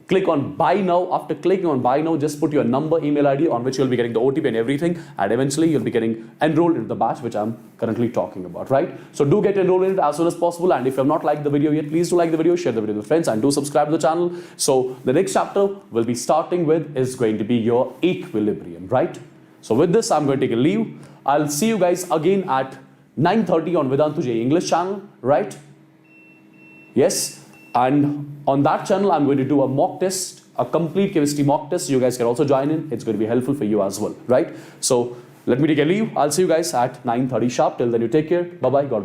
click on buy now. After clicking on buy now, just put your number, email ID on which you'll be getting the OTP and everything, and eventually you'll be getting enrolled into the batch which I'm currently talking about, right? So do get enrolled in it as soon as possible, and if you have not liked the video yet, please do like the video, share the video with friends, and do subscribe to the channel. So the next chapter we'll be starting with is going to be your equilibrium, right? So with this, I'm going to take a leave. I'll see you guys again at 9:30 on Vedantu J English channel, right? Yes. And on that channel, I'm going to do a mock test, a complete chemistry mock test. You guys can also join in. It's going to be helpful for you as well, right? So let me take a leave. I'll see you guys at 9:30 sharp. Till then, you take care. Bye-bye. God bless.